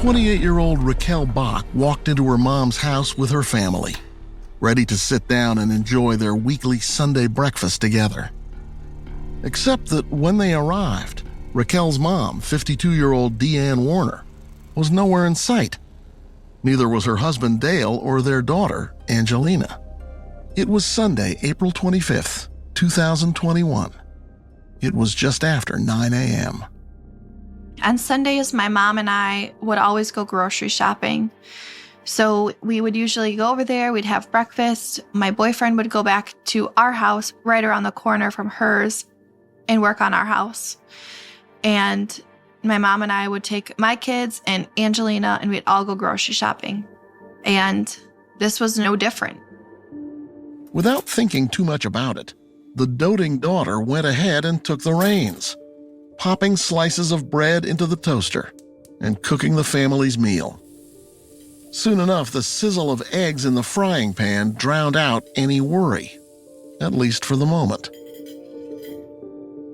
28-year-old Rikkell Bock walked into her mom's house with her family, ready to sit down and enjoy their weekly Sunday breakfast together. Except that when they arrived, Rikkell's mom, 52-year-old Dee Ann Warner, was nowhere in sight. Neither was her husband Dale or their daughter, Angelina. It was Sunday, April 25th, 2021. It was just after 9 a.m. On Sundays, my mom and I would always go grocery shopping. So we would usually go over there, we'd have breakfast. My boyfriend would go back to our house right around the corner from hers and work on our house. And my mom and I would take my kids and Angelina, and we'd all go grocery shopping. And this was no different. Without thinking too much about it, the doting daughter went ahead and took the reins, popping slices of bread into the toaster and cooking the family's meal. Soon enough, the sizzle of eggs in the frying pan drowned out any worry, at least for the moment.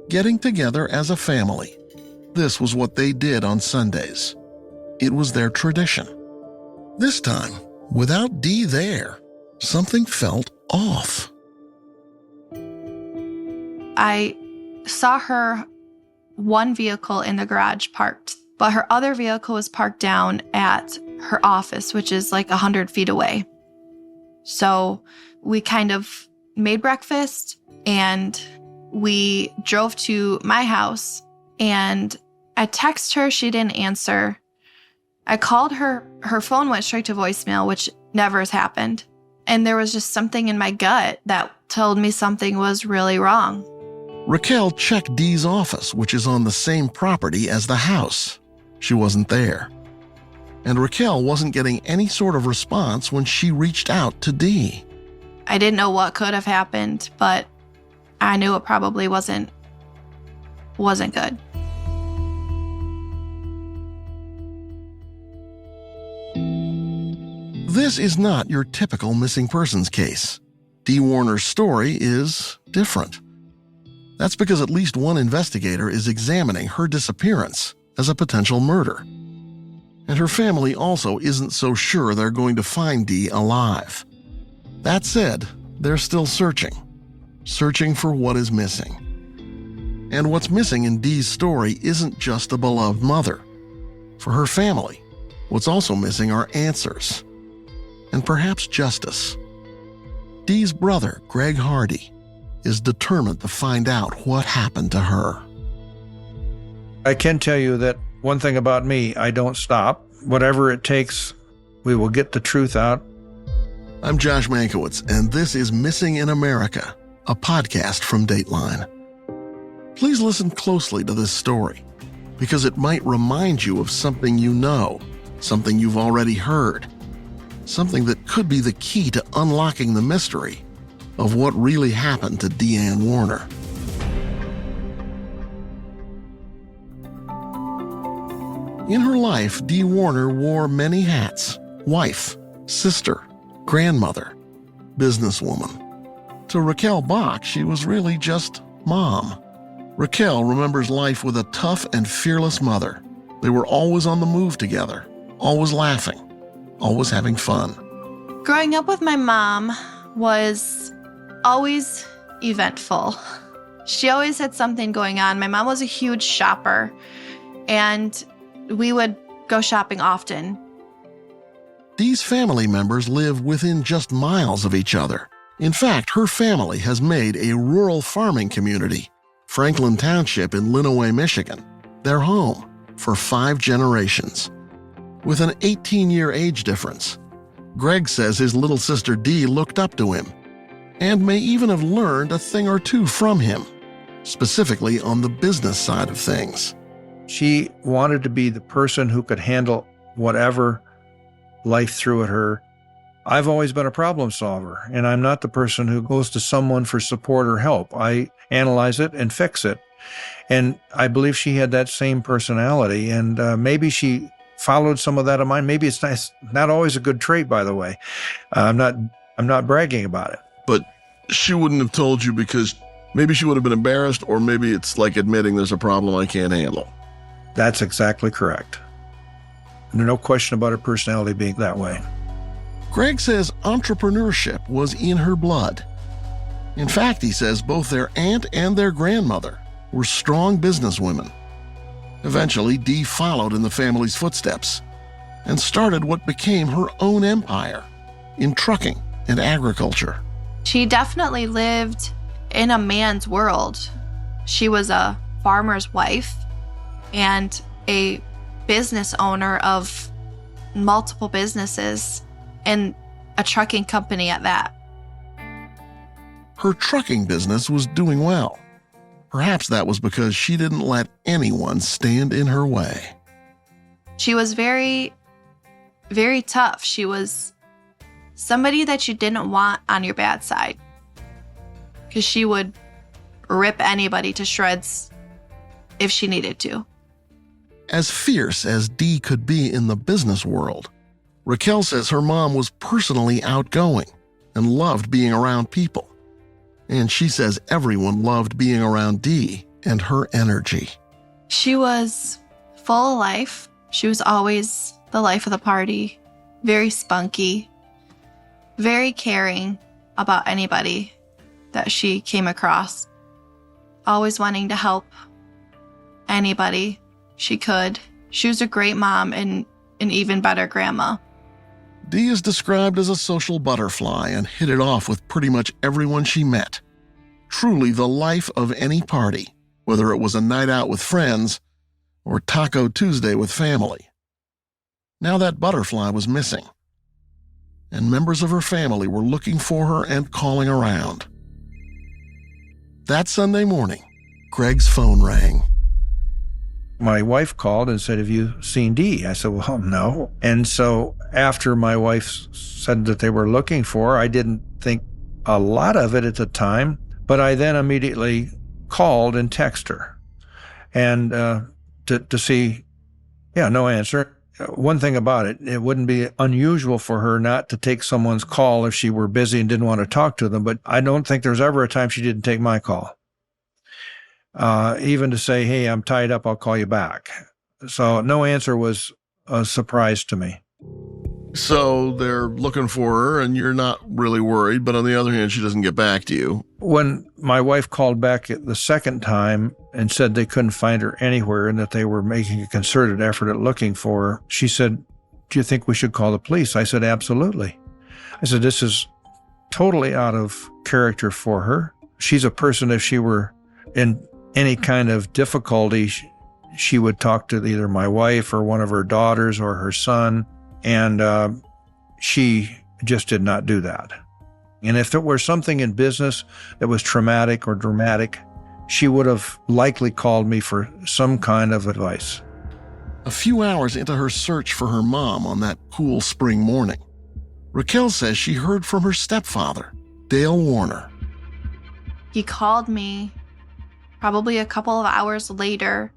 Getting together as a family, this was what they did on Sundays. It was their tradition. This time, without Dee there, something felt off. I saw her one vehicle in the garage parked, but her other vehicle was parked down at her office, which is like 100 feet away. So we kind of made breakfast and we drove to my house, and I texted her, she didn't answer. I called her, her phone went straight to voicemail, which never has happened. And there was just something in my gut that told me something was really wrong. Rikkell checked Dee's office, which is on the same property as the house. She wasn't there. And Rikkell wasn't getting any sort of response when she reached out to Dee. I didn't know what could have happened, but I knew it probably wasn't good. This is not your typical missing persons case. Dee Warner's story is different. That's because at least one investigator is examining her disappearance as a potential murder. And her family also isn't so sure they're going to find Dee alive. That said, they're still searching for what is missing. And what's missing in Dee's story isn't just a beloved mother. For her family, what's also missing are answers. And perhaps justice. Dee's brother, Gregg Hardy, is determined to find out what happened to her. I can tell you that one thing about me, I don't stop. Whatever it takes, we will get the truth out. I'm Josh Mankiewicz, and this is Missing in America, a podcast from Dateline. Please listen closely to this story, because it might remind you of something you know, something you've already heard, something that could be the key to unlocking the mystery of what really happened to Dee Ann Warner. In her life, Dee Warner wore many hats: wife, sister, grandmother, businesswoman. To Rikkell Bock, she was really just mom. Rikkell remembers life with a tough and fearless mother. They were always on the move together, always laughing, always having fun. Growing up with my mom was always eventful. She always had something going on. My mom was a huge shopper, and we would go shopping often. Dee's family members live within just miles of each other. In fact, her family has made a rural farming community, Franklin Township in Linaway, Michigan, their home for 5 generations. With an 18-year age difference, Gregg says his little sister Dee looked up to him and may even have learned a thing or two from him, specifically on the business side of things. She wanted to be the person who could handle whatever life threw at her. I've always been a problem solver, and I'm not the person who goes to someone for support or help. I analyze it and fix it. And I believe she had that same personality, and maybe she followed some of that of mine. Maybe it's nice, not always a good trait, by the way. I'm not bragging about it. But she wouldn't have told you because maybe she would have been embarrassed, or maybe it's like admitting there's a problem I can't handle. That's exactly correct. There's no question about her personality being that way. Gregg says entrepreneurship was in her blood. In fact, he says both their aunt and their grandmother were strong businesswomen. Eventually, Dee followed in the family's footsteps and started what became her own empire in trucking and agriculture. She definitely lived in a man's world. She was a farmer's wife and a business owner of multiple businesses and a trucking company at that. Her trucking business was doing well. Perhaps that was because she didn't let anyone stand in her way. She was very, very tough. She was somebody that you didn't want on your bad side, because she would rip anybody to shreds if she needed to. As fierce as Dee could be in the business world, Rikkell says her mom was personally outgoing and loved being around people. And she says everyone loved being around Dee and her energy. She was full of life. She was always the life of the party, very spunky, very caring about anybody that she came across, always wanting to help anybody she could. She was a great mom and an even better grandma. Dee is described as a social butterfly and hit it off with pretty much everyone she met. Truly the life of any party, whether it was a night out with friends or Taco Tuesday with family. Now that butterfly was missing, and members of her family were looking for her and calling around. That Sunday morning, Gregg's phone rang. My wife called and said, "Have you seen Dee?" I said, "Well, no." And so after my wife said that they were looking for her, I didn't think a lot of it at the time, but I then immediately called and texted her and to see, no answer. One thing about it, it wouldn't be unusual for her not to take someone's call if she were busy and didn't want to talk to them, but I don't think there's ever a time she didn't take my call. Even to say, "Hey, I'm tied up, I'll call you back." So no answer was a surprise to me. So they're looking for her and you're not really worried, but on the other hand, she doesn't get back to you. When my wife called back the second time and said they couldn't find her anywhere and that they were making a concerted effort at looking for her, she said, "Do you think we should call the police?" I said, "Absolutely." I said, "This is totally out of character for her. She's a person, if she were in any kind of difficulty, she would talk to either my wife or one of her daughters or her son, and she just did not do that. And if it were something in business that was traumatic or dramatic, she would have likely called me for some kind of advice." A few hours into her search for her mom on that cool spring morning, Rikkell says she heard from her stepfather, Dale Warner. He called me probably a couple of hours later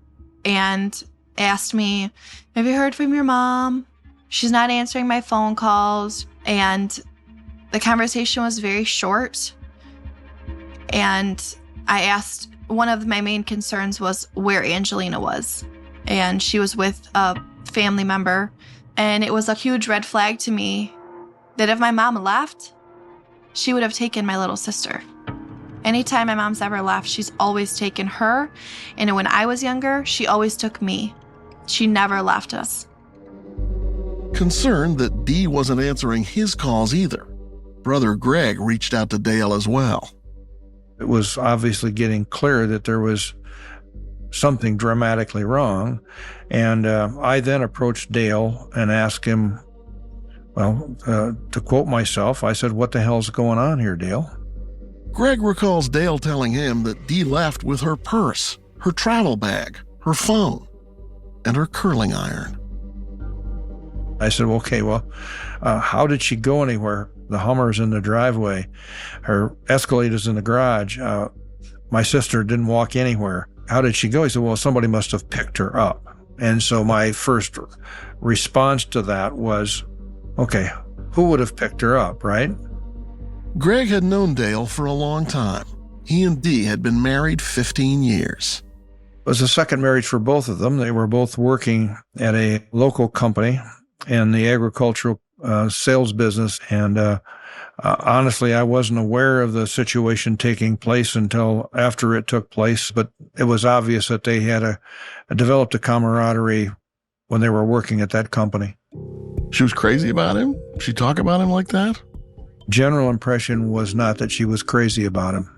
and asked me, "Have you heard from your mom? She's not answering my phone calls." And the conversation was very short. And I asked, one of my main concerns was where Angelina was. And she was with a family member. And it was a huge red flag to me that if my mom left, she would have taken my little sister. Anytime my mom's ever left, she's always taken her. And when I was younger, she always took me. She never left us. Concerned that Dee wasn't answering his calls either, brother Gregg reached out to Dale as well. It was obviously getting clear that there was something dramatically wrong. And I then approached Dale and asked him, to quote myself, I said, "What the hell's going on here, Dale?" Gregg recalls Dale telling him that Dee left with her purse, her travel bag, her phone, and her curling iron. I said, "Okay, how did she go anywhere? The Hummer's in the driveway. Her Escalade's in the garage. My sister didn't walk anywhere. How did she go?" He said, "Well, somebody must have picked her up." And so my first response to that was, okay, who would have picked her up, right? Gregg had known Dale for a long time. He and Dee had been married 15 years. was a second marriage for both of them. They were both working at a local company in the agricultural sales business. And honestly, I wasn't aware of the situation taking place until after it took place, but it was obvious that they had developed a camaraderie when they were working at that company. She was crazy about him? She talk about him like that? General impression was not that she was crazy about him.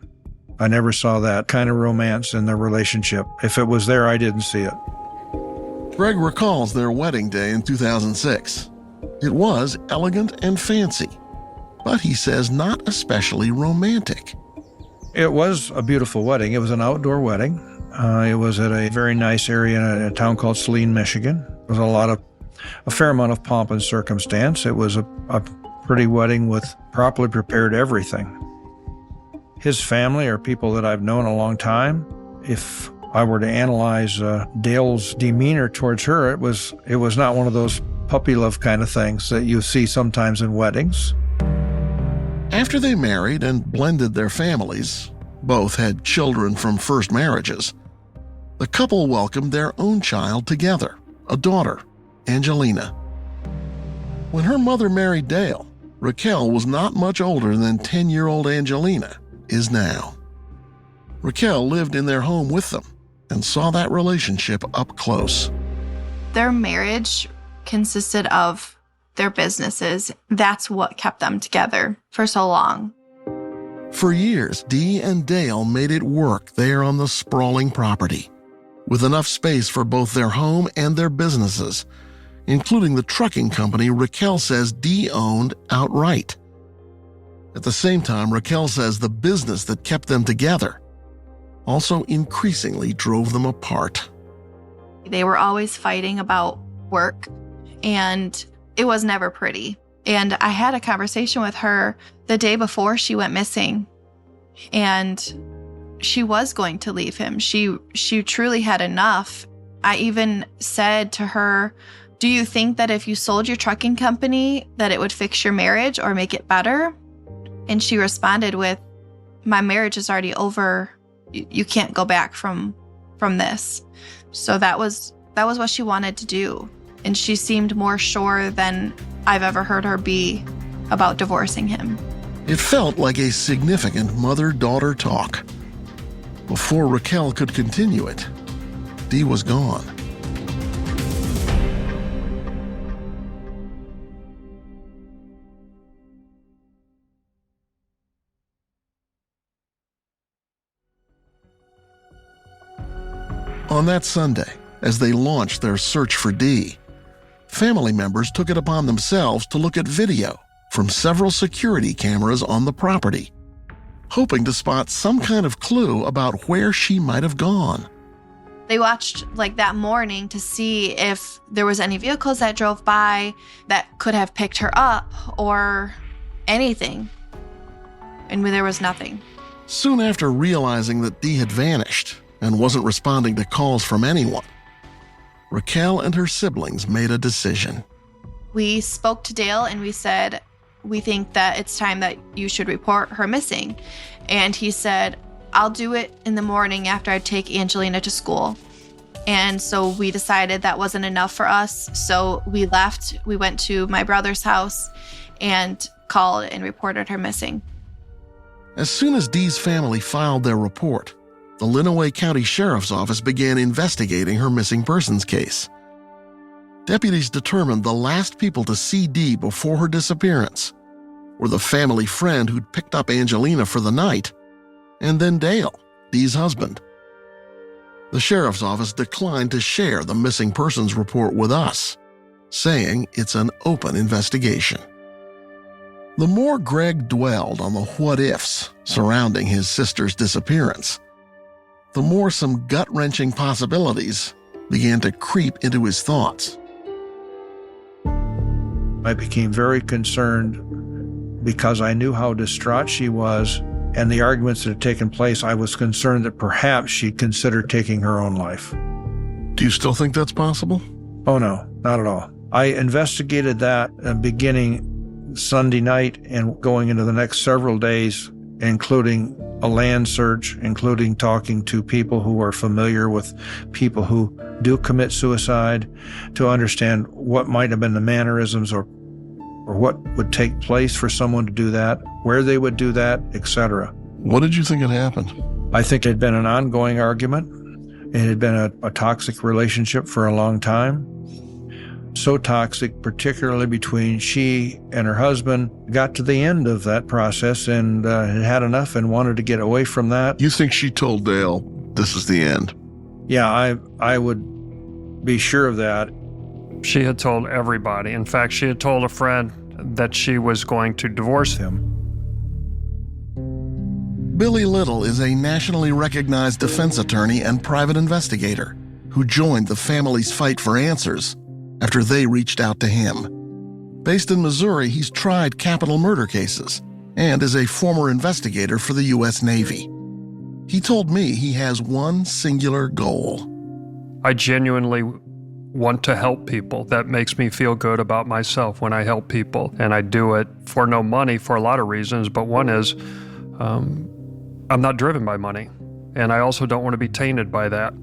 I never saw that kind of romance in their relationship. If it was there, I didn't see it. Gregg recalls their wedding day in 2006. It was elegant and fancy, but he says not especially romantic. It was a beautiful wedding. It was an outdoor wedding. It was at a very nice area in a town called Saline, Michigan. There was a fair amount of pomp and circumstance. It was a pretty wedding with properly prepared everything. His family are people that I've known a long time. If I were to analyze Dale's demeanor towards her, it was not one of those puppy love kind of things that you see sometimes in weddings. After they married and blended their families, both had children from first marriages, the couple welcomed their own child together, a daughter, Angelina. When her mother married Dale, Rikkell was not much older than 10-year-old Angelina is now. Rikkell lived in their home with them and saw that relationship up close. Their marriage consisted of their businesses. That's what kept them together for so long. For years, Dee and Dale made it work there on the sprawling property, with enough space for both their home and their businesses, including the trucking company Rikkell says Dee owned outright. At the same time, Rikkell says the business that kept them together also increasingly drove them apart. They were always fighting about work, and it was never pretty. And I had a conversation with her the day before she went missing, and she was going to leave him. She truly had enough. I even said to her, "Do you think that if you sold your trucking company that it would fix your marriage or make it better?" And she responded with, "My marriage is already over. You can't go back from this." So that was what she wanted to do. And she seemed more sure than I've ever heard her be about divorcing him. It felt like a significant mother-daughter talk. Before Rikkell could continue it, Dee was gone. On that Sunday, as they launched their search for Dee, family members took it upon themselves to look at video from several security cameras on the property, hoping to spot some kind of clue about where she might have gone. They watched that morning to see if there was any vehicles that drove by that could have picked her up or anything. And there was nothing. Soon after realizing that Dee had vanished and wasn't responding to calls from anyone, Rikkell and her siblings made a decision. We spoke to Dale and we said, "We think that it's time that you should report her missing." And he said, "I'll do it in the morning after I take Angelina to school." And so we decided that wasn't enough for us. So we left. We went to my brother's house and called and reported her missing. As soon as Dee's family filed their report, the Lenawee County Sheriff's Office began investigating her missing persons case. Deputies determined the last people to see Dee before her disappearance were the family friend who'd picked up Angelina for the night, and then Dale, Dee's husband. The Sheriff's Office declined to share the missing persons report with us, saying it's an open investigation. The more Gregg dwelled on the what-ifs surrounding his sister's disappearance, the more some gut-wrenching possibilities began to creep into his thoughts. I became very concerned because I knew how distraught she was and the arguments that had taken place. I was concerned that perhaps she'd consider taking her own life. Do you still think that's possible? Oh, no, not at all. I investigated that beginning Sunday night and going into the next several days, including a land search, including talking to people who are familiar with people who do commit suicide, to understand what might have been the mannerisms or what would take place for someone to do that, where they would do that, etc. What did you think had happened? I think it had been an ongoing argument. It had been a toxic relationship for a long time. So toxic, particularly between she and her husband, got to the end of that process and had had enough and wanted to get away from that. You think she told Dale, this is the end? Yeah, I would be sure of that. She had told everybody. In fact, she had told a friend that she was going to divorce him. Billy Little is a nationally recognized defense attorney and private investigator who joined the family's fight for answers after they reached out to him. Based in Missouri, he's tried capital murder cases and is a former investigator for the U.S. Navy. He told me he has one singular goal. I genuinely want to help people. That makes me feel good about myself when I help people. And I do it for no money for a lot of reasons, but one is I'm not driven by money. And I also don't want to be tainted by that.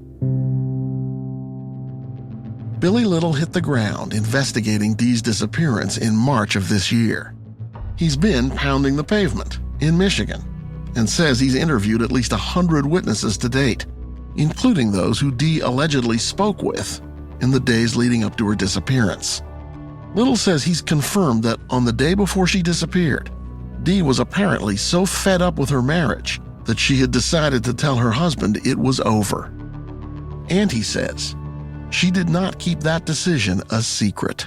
Billy Little hit the ground investigating Dee's disappearance in March of this year. He's been pounding the pavement in Michigan and says he's interviewed at least 100 witnesses to date, including those who Dee allegedly spoke with in the days leading up to her disappearance. Little says he's confirmed that on the day before she disappeared, Dee was apparently so fed up with her marriage that she had decided to tell her husband it was over. And he says she did not keep that decision a secret.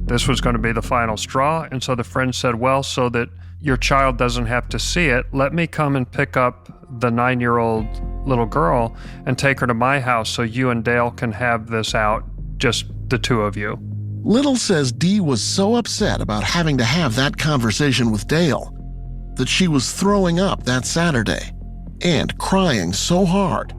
This was going to be the final straw, and so the friend said, well, so that your child doesn't have to see it, let me come and pick up the 9-year-old little girl and take her to my house so you and Dale can have this out, just the two of you. Little says Dee was so upset about having to have that conversation with Dale that she was throwing up that Saturday and crying so hard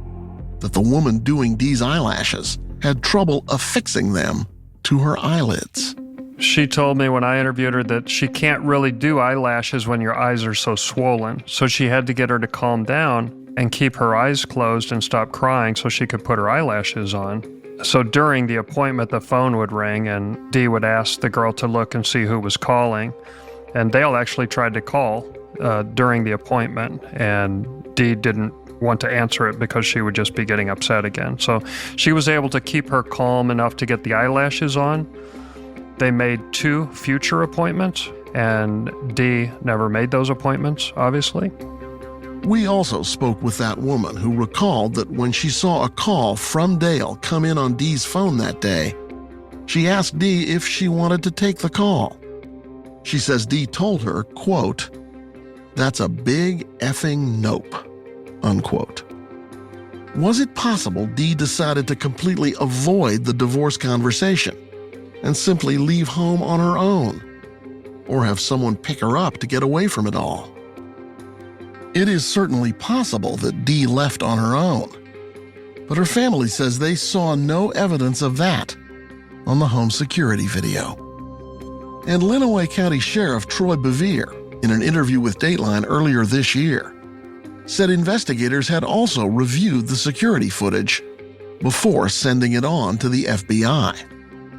that the woman doing Dee's eyelashes had trouble affixing them to her eyelids. She told me when I interviewed her that she can't really do eyelashes when your eyes are so swollen. So she had to get her to calm down and keep her eyes closed and stop crying so she could put her eyelashes on. So during the appointment, the phone would ring and Dee would ask the girl to look and see who was calling. And Dale actually tried to call during the appointment, and Dee didn't want to answer it because she would just be getting upset again. So she was able to keep her calm enough to get the eyelashes on. They made 2 future appointments, and Dee never made those appointments, obviously. We also spoke with that woman who recalled that when she saw a call from Dale come in on Dee's phone that day, she asked Dee if she wanted to take the call. She says Dee told her, quote, "That's a big effing nope," unquote. Was it possible Dee decided to completely avoid the divorce conversation and simply leave home on her own, or have someone pick her up to get away from it all? It is certainly possible that Dee left on her own, but her family says they saw no evidence of that on the home security video. And Lenawee County Sheriff Troy Bevere, in an interview with Dateline earlier this year, said investigators had also reviewed the security footage before sending it on to the FBI.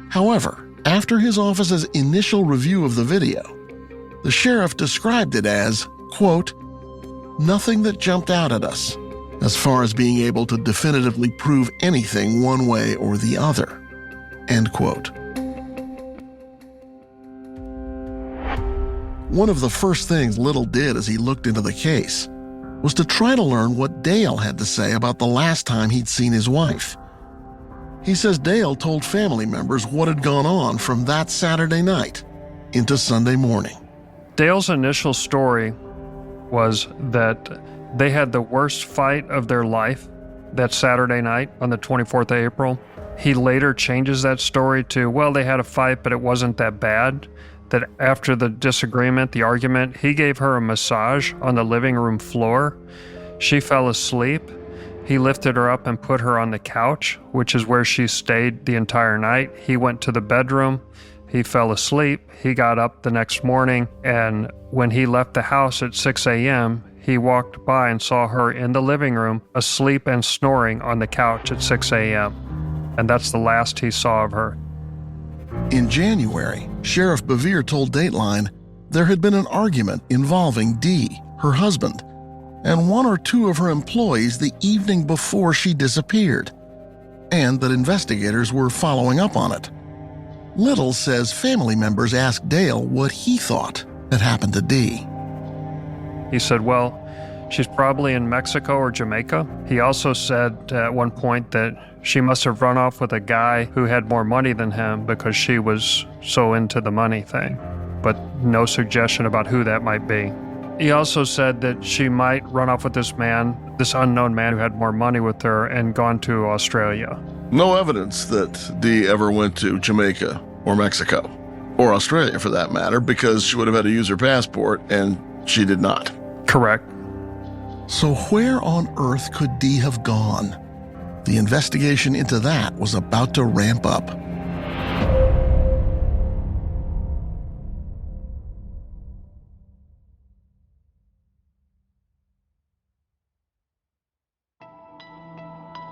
However, after his office's initial review of the video, the sheriff described it as, quote, "Nothing that jumped out at us as far as being able to definitively prove anything one way or the other," end quote. One of the first things Little did as he looked into the case was to try to learn what Dale had to say about the last time he'd seen his wife. He says Dale told family members what had gone on from that Saturday night into Sunday morning. Dale's initial story was that they had the worst fight of their life that Saturday night on the 24th of April. He later changes that story to, well, they had a fight, but it wasn't that bad. That after the disagreement, the argument, he gave her a massage on the living room floor. She fell asleep. He lifted her up and put her on the couch, which is where she stayed the entire night. He went to the bedroom. He fell asleep. He got up the next morning, and when he left the house at 6 a.m., he walked by and saw her in the living room, asleep and snoring on the couch at 6 a.m. And that's the last he saw of her. In January, Sheriff Bevere told Dateline there had been an argument involving Dee, her husband, and one or two of her employees the evening before she disappeared, and that investigators were following up on it. Little says family members asked Dale what he thought had happened to Dee. He said, well, she's probably in Mexico or Jamaica. He also said at one point that she must have run off with a guy who had more money than him because she was so into the money thing, but no suggestion about who that might be. He also said that she might run off with this unknown man who had more money with her and gone to Australia. No evidence that Dee ever went to Jamaica or Mexico, or Australia for that matter, because she would have had to use her passport, and she did not. Correct. So where on earth could Dee have gone? The investigation into that was about to ramp up.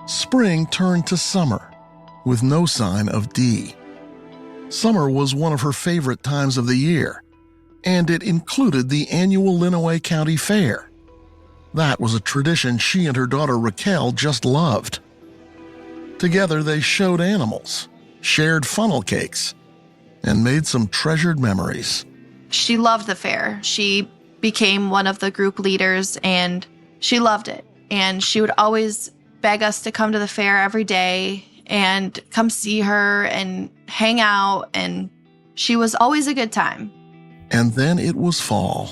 Spring turned to summer, with no sign of Dee. Summer was one of her favorite times of the year, and it included the annual Lenawee County Fair. That was a tradition she and her daughter Rikkell just loved. Together they showed animals, shared funnel cakes, and made some treasured memories. She loved the fair. She became one of the group leaders, and she loved it. And she would always beg us to come to the fair every day and come see her and hang out, and she was always a good time. And then it was fall.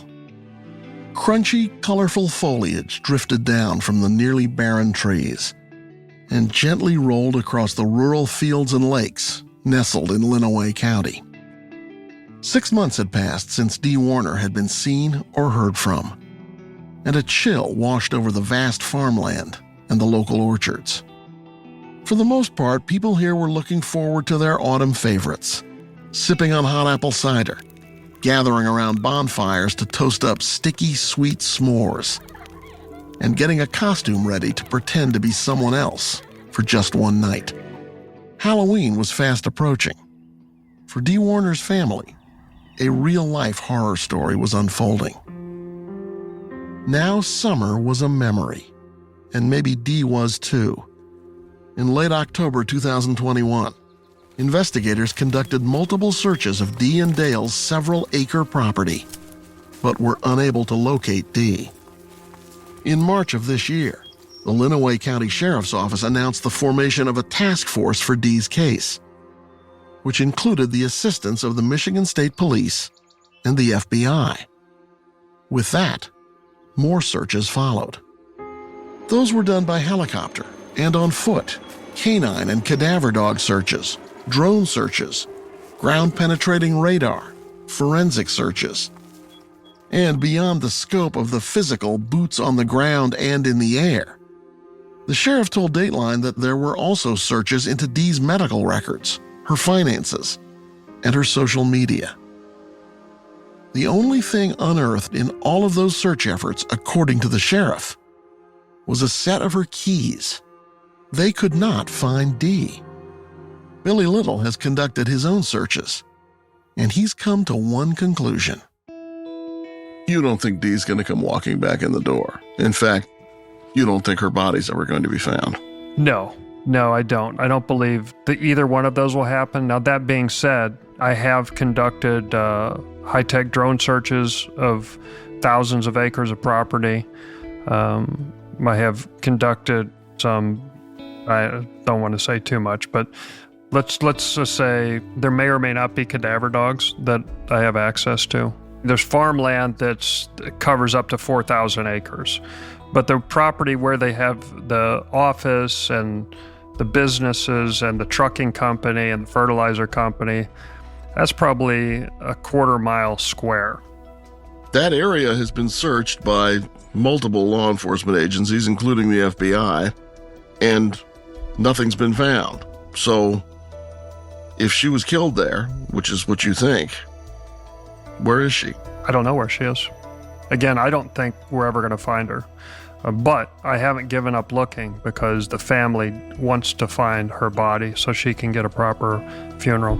Crunchy, colorful foliage drifted down from the nearly barren trees and gently rolled across the rural fields and lakes nestled in Lenawee County. 6 months had passed since Dee Warner had been seen or heard from, and a chill washed over the vast farmland and the local orchards. For the most part, people here were looking forward to their autumn favorites, sipping on hot apple cider, gathering around bonfires to toast up sticky, sweet s'mores, and getting a costume ready to pretend to be someone else for just one night. Halloween was fast approaching. For Dee Warner's family, a real-life horror story was unfolding. Now summer was a memory, and maybe Dee was too. In late October 2021, investigators conducted multiple searches of Dee and Dale's several-acre property, but were unable to locate Dee. In March of this year, the Lenawee County Sheriff's Office announced the formation of a task force for Dee's case, which included the assistance of the Michigan State Police and the FBI. With that, more searches followed. Those were done by helicopter and on foot, canine and cadaver dog searches, drone searches, ground-penetrating radar, forensic searches. And beyond the scope of the physical boots on the ground and in the air, the sheriff told Dateline that there were also searches into Dee's medical records, her finances, and her social media. The only thing unearthed in all of those search efforts, according to the sheriff, was a set of her keys. They could not find Dee. Billy Little has conducted his own searches, and he's come to one conclusion. You don't think Dee's going to come walking back in the door. In fact, you don't think her body's ever going to be found. No, I don't. I don't believe that either one of those will happen. Now, that being said, I have conducted high-tech drone searches of thousands of acres of property. I have conducted some, I don't want to say too much, but let's just say there may or may not be cadaver dogs that I have access to. There's farmland that covers up to 4,000 acres. But the property where they have the office and the businesses and the trucking company and the fertilizer company, that's probably a quarter-mile square. That area has been searched by multiple law enforcement agencies, including the FBI, and nothing's been found. So, if she was killed there, which is what you think, where is she? I don't know where she is. Again, I don't think we're ever going to find her. But I haven't given up looking because the family wants to find her body so she can get a proper funeral.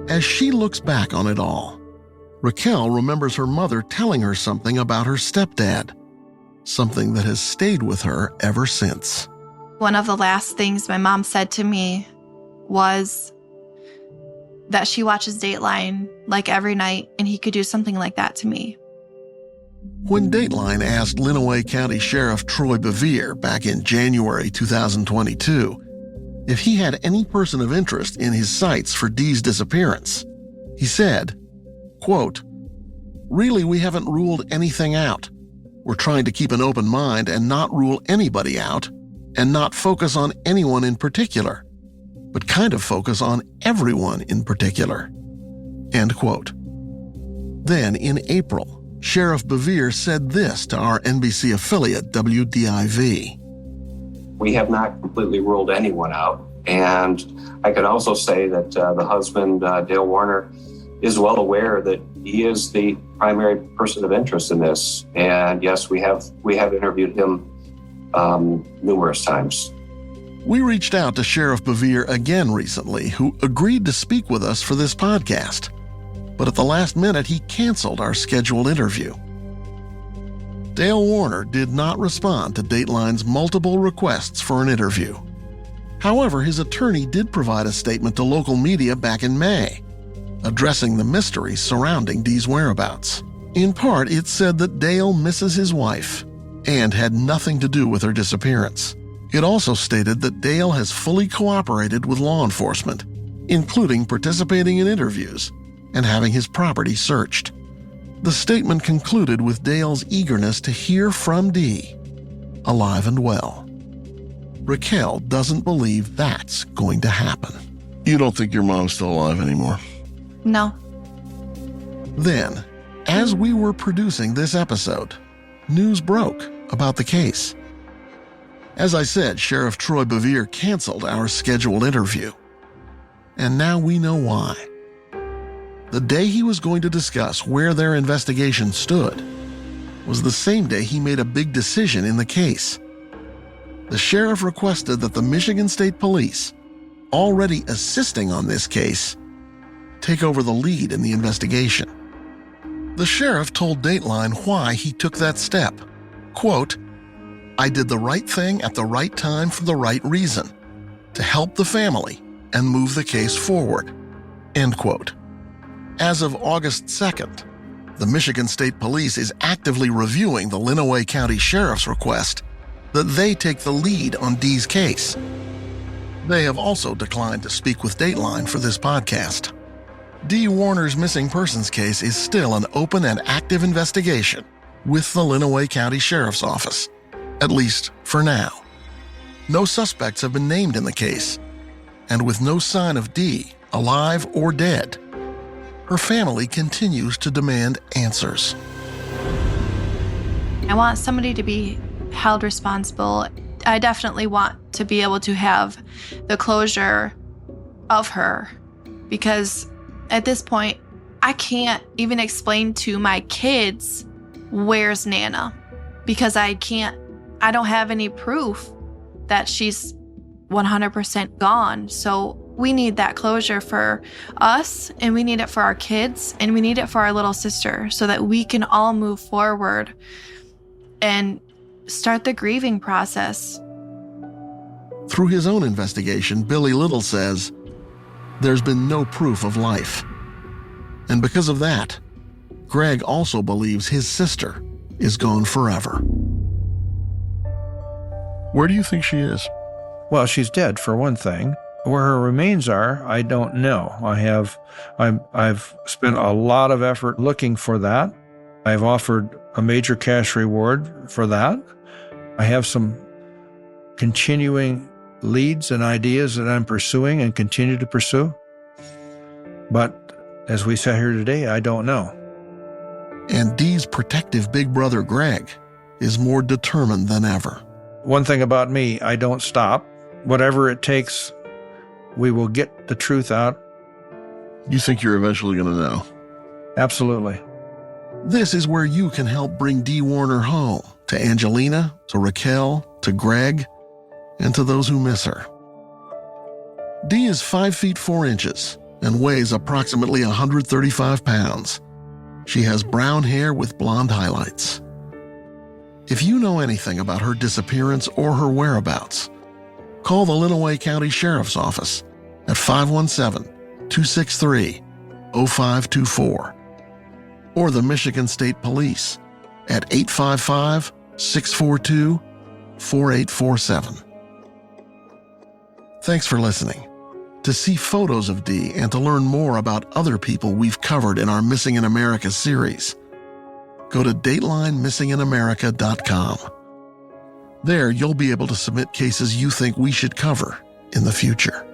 As she looks back on it all, Rikkell remembers her mother telling her something about her stepdad, something that has stayed with her ever since. One of the last things my mom said to me was that she watches Dateline like every night and he could do something like that to me. When Dateline asked Lenawee County Sheriff Troy Bevere back in January 2022 if he had any person of interest in his sights for Dee's disappearance, he said, quote, "Really, we haven't ruled anything out. We're trying to keep an open mind and not rule anybody out and not focus on anyone in particular, but kind of focus on everyone in particular." End quote. Then in April, Sheriff Bevere said this to our NBC affiliate, WDIV. We have not completely ruled anyone out. And I could also say that the husband, Dale Warner, is well aware that he is the primary person of interest in this. And yes, we have interviewed him numerous times. We reached out to Sheriff Bevere again recently, who agreed to speak with us for this podcast. But at the last minute, he canceled our scheduled interview. Dale Warner did not respond to Dateline's multiple requests for an interview. However, his attorney did provide a statement to local media back in May, addressing the mystery surrounding Dee's whereabouts. In part, it said that Dale misses his wife and had nothing to do with her disappearance. It also stated that Dale has fully cooperated with law enforcement, including participating in interviews and having his property searched. The statement concluded with Dale's eagerness to hear from Dee, alive and well. Rikkell doesn't believe that's going to happen. You don't think your mom's still alive anymore? No. Then, as we were producing this episode, news broke about the case. As I said, Sheriff Troy Bevere canceled our scheduled interview. And now we know why. The day he was going to discuss where their investigation stood was the same day he made a big decision in the case. The sheriff requested that the Michigan State Police, already assisting on this case, take over the lead in the investigation. The sheriff told Dateline why he took that step. Quote, "I did the right thing at the right time for the right reason, to help the family and move the case forward." End quote. As of August 2nd, the Michigan State Police is actively reviewing the Lenawee County Sheriff's request that they take the lead on Dee's case. They have also declined to speak with Dateline for this podcast. Dee Warner's missing persons case is still an open and active investigation with the Lenawee County Sheriff's Office, at least for now. No suspects have been named in the case, and with no sign of Dee, alive or dead, her family continues to demand answers. I want somebody to be held responsible. I definitely want to be able to have the closure of her, because at this point, I can't even explain to my kids, where's Nana? Because I don't have any proof that she's 100% gone. So we need that closure for us, and we need it for our kids, and we need it for our little sister, so that we can all move forward and start the grieving process. Through his own investigation, Billy Little says there's been no proof of life. And because of that, Gregg also believes his sister is gone forever. Where do you think she is? Well, she's dead, for one thing. Where her remains are, I don't know. I've spent a lot of effort looking for that. I've offered a major cash reward for that. I have some continuing leads and ideas that I'm pursuing and continue to pursue. But as we sat here today, I don't know. And Dee's protective big brother, Gregg, is more determined than ever. One thing about me, I don't stop. Whatever it takes, we will get the truth out. You think you're eventually going to know? Absolutely. This is where you can help bring Dee Warner home, to Angelina, to Rikkell, to Gregg, and to those who miss her. Dee is 5 feet 4 inches and weighs approximately 135 pounds. She has brown hair with blonde highlights. If you know anything about her disappearance or her whereabouts, call the Lenawee County Sheriff's Office at 517-263-0524 or the Michigan State Police at 855-642-4847. Thanks for listening. To see photos of Dee and to learn more about other people we've covered in our Missing in America series, go to DatelineMissingInAmerica.com. There, you'll be able to submit cases you think we should cover in the future.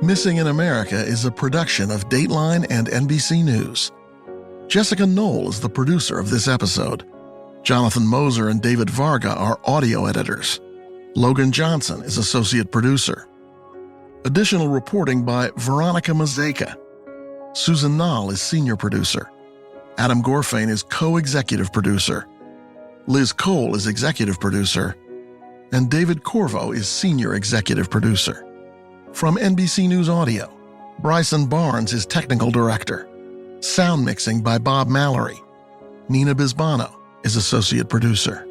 Missing in America is a production of Dateline and NBC News. Jessica Knoll is the producer of this episode. Jonathan Moser and David Varga are audio editors. Logan Johnson is associate producer. Additional reporting by Veronica Mazeka. Susan Nall is senior producer. Adam Gorfain is co-executive producer. Liz Cole is executive producer. And David Corvo is senior executive producer. From NBC News Audio, Bryson Barnes is technical director. Sound mixing by Bob Mallory. Nina Bisbano is associate producer.